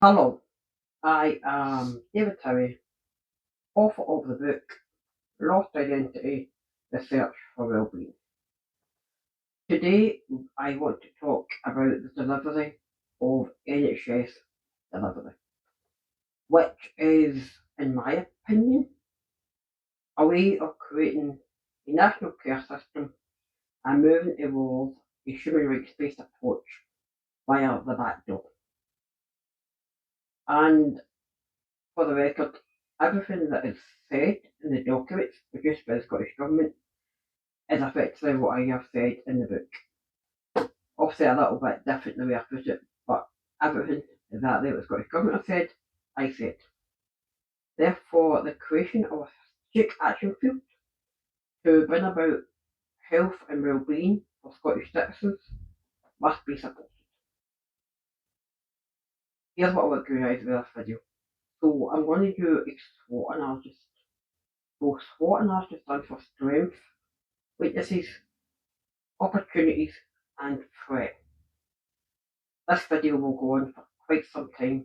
Hello, I am David Towie, author of the book Lost Identity, The Search for Wellbeing. Today I want to talk about the delivery of NHS Delivery, which is, in my opinion, a way of creating a national care system and moving towards a human rights based approach via the back door. And for the record, everything that is said in the documents produced by the Scottish Government is effectively what I have said in the book. Obviously, a little bit different the way I put it, but everything exactly what the Scottish Government have said, I said. Therefore, the creation of a strategic action field to bring about health and well-being for Scottish citizens must be supported. Here's what I want to do with this video. So I'm going to do a SWOT analysis. So SWOT analysis stands for strengths, weaknesses, opportunities, and threat. This video will go on for quite some time,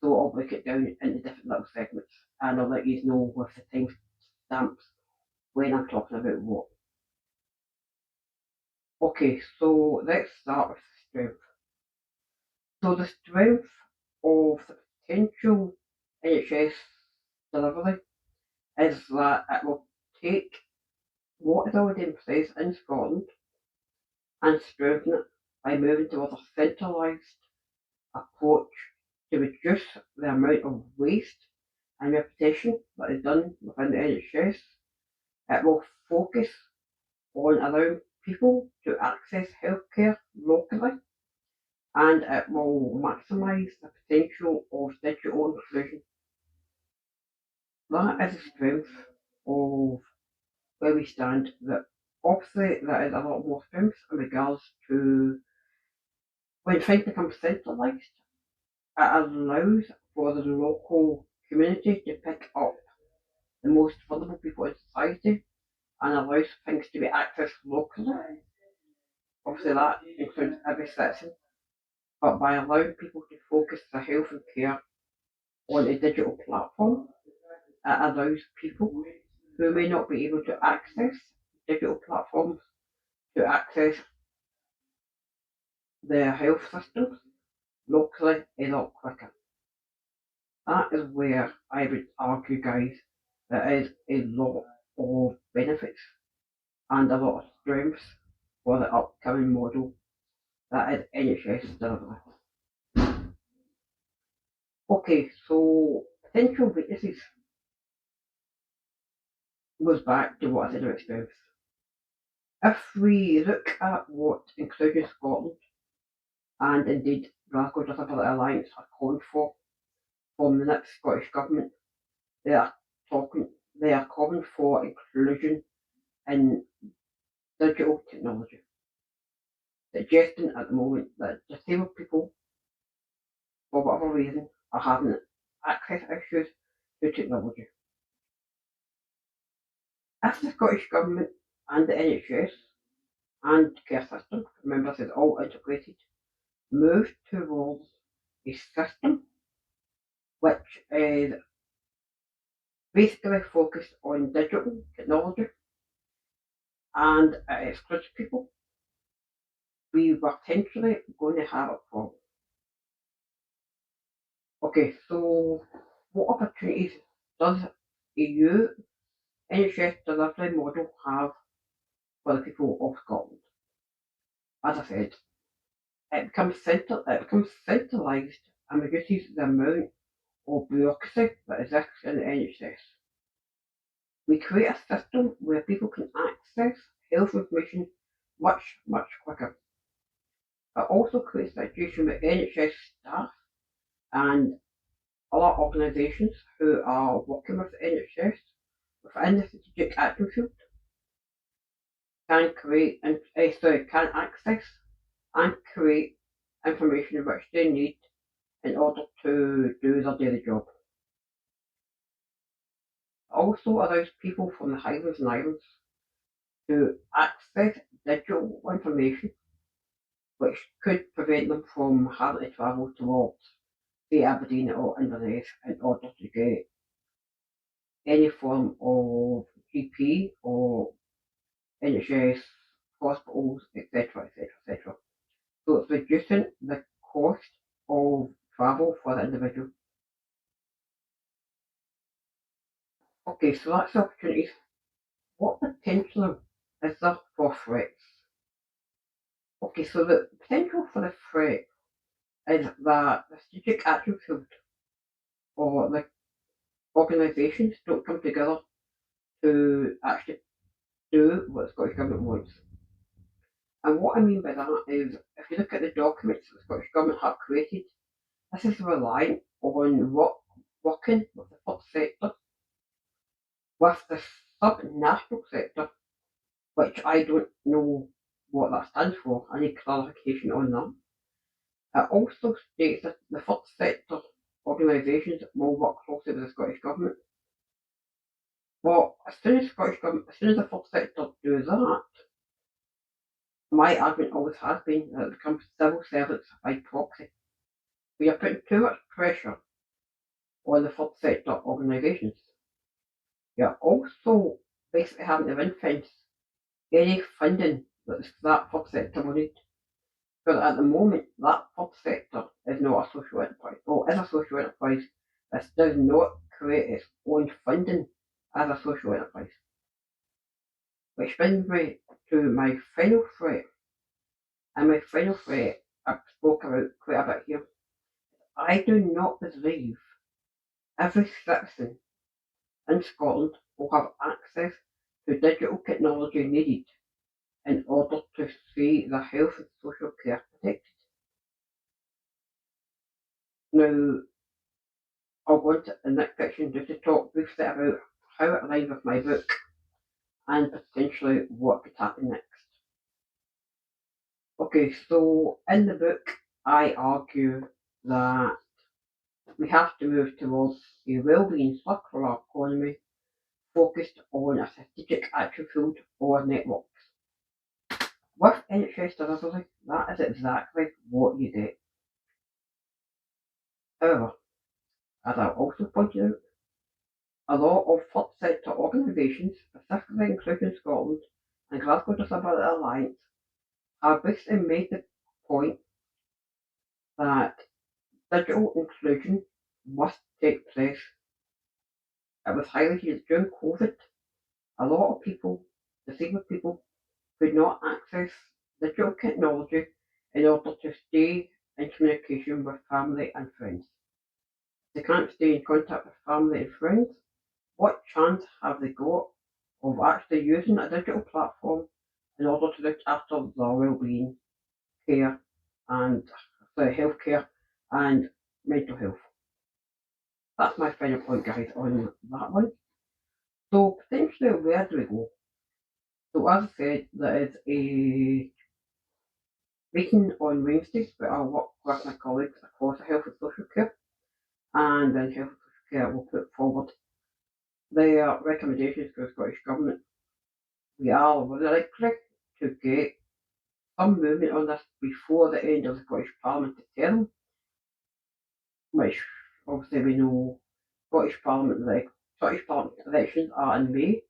so I'll break it down into different little segments and I'll let you know with the time stamps when I'm talking about what. Okay, so let's start with the strength. So the strength of the potential NHS delivery is that it will take what is already in place in Scotland and strengthen it by moving towards a centralised approach to reduce the amount of waste and repetition that is done within the NHS. It will focus on allowing people to access healthcare locally, and it will maximise the potential of digital inclusion. That is the strength of where we stand. That obviously there is a lot more strength in regards to when things become centralised, it allows for the local community to pick up the most vulnerable people in society and allows things to be accessed locally. Obviously, that includes every citizen, but by allowing people to focus their health and care on a digital platform, it allows people who may not be able to access digital platforms to access their health systems locally a lot quicker. That is where I would argue, guys, there is a lot of benefits and a lot of strengths for the upcoming model that is NHS Delivery. Okay, so potential weaknesses goes back to what I said about strengths. If we look at what Inclusion Scotland and indeed Glasgow Disability Alliance are calling for from the next Scottish Government, they are talking they are calling for inclusion in digital technology, suggesting at the moment that disabled people, for whatever reason, are having access issues to technology. If the Scottish Government and the NHS and care system, remember this is all integrated, move towards a system which is basically focused on digital technology and it excludes people, we were potentially going to have a problem. Okay, so what opportunities does EU NHS delivery model have for the people of Scotland? As I said, it becomes centralised and reduces the amount of bureaucracy that exists in the NHS. We create a system where people can access health information much quicker. It also creates a situation where NHS staff and other organisations who are working with the NHS within the strategic action field can access and create information which they need in order to do their daily job. It also allows people from the Highlands and Islands to access digital information which could prevent them from having to travel towards say Aberdeen or Inverness in order to get any form of GP or NHS hospitals, etc., etc., etc. So it's reducing the cost of travel for the individual. Okay, so that's the opportunities. What potential is there for threats? Okay, so the potential for the threat is that the strategic action field or the organisations don't come together to actually do what the Scottish Government wants. And what I mean by that is, if you look at the documents that the Scottish Government have created, this is relying on working with the third sector, with the sub-national sector, which I don't know what that stands for. I need clarification on that. It also states that the third sector organisations will work closely with the Scottish Government. But as soon as the third sector do that, my argument always has been that it becomes civil servants by proxy. We are putting too much pressure on the third sector organisations. You're also basically having to ring-fence any funding that third sector will need. Because at the moment, that third sector is not a social enterprise. Well, it is a social enterprise. This does not create its own funding as a social enterprise. Which brings me to my final threat. And my final threat, I've spoke about quite a bit here. I do not believe every citizen in Scotland will have access to digital technology needed in order to see their health and social care protected. Now, I'll go into the next section just to talk briefly about how it aligns with my book and potentially what could happen next. Okay, so in the book, I argue that we have to move towards a well-being circular economy focused on a strategic action field or networks. With NHS Delivery, that is exactly what you get. However, as I also pointed out, a lot of third sector organisations, specifically Inclusion Scotland and Glasgow Disability Alliance, have basically made the point that digital inclusion must take place. It was highlighted during COVID. A lot of people, disabled people, could not access digital technology in order to stay in communication with family and friends. They can't stay in contact with family and friends. What chance have they got of actually using a digital platform in order to look after their well-being, care, and healthcare and mental health? That's my final point, guys, on that one. So potentially, where do we go? So as I said, there is a meeting on Wednesday where I'll work with my colleagues across health and social care, and then health and social care will put forward their recommendations to the Scottish Government. We are likely to get some movement on this before the end of the Scottish Parliament term, which obviously we know Scottish Parliament elections are in May,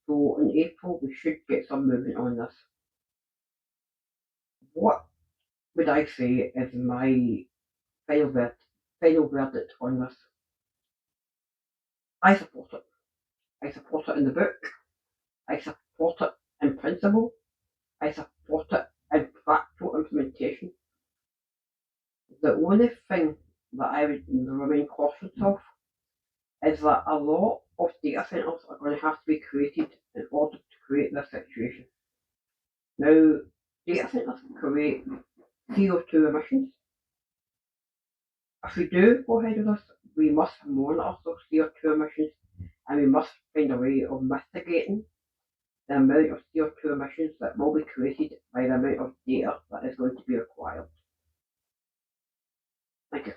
so in April we should get some movement on this. What would I say is my final verdict on this? I support it. I support it in the book. I support it in principle. I support it in practical implementation. The only thing that I would remain cautious of is that a lot of data centres are going to have to be created in order to create this situation. Now, data centres create CO2 emissions. If we do go ahead with this, we must monitor those CO2 emissions and we must find a way of mitigating the amount of CO2 emissions that will be created by the amount of data that is going to be required. Thank you.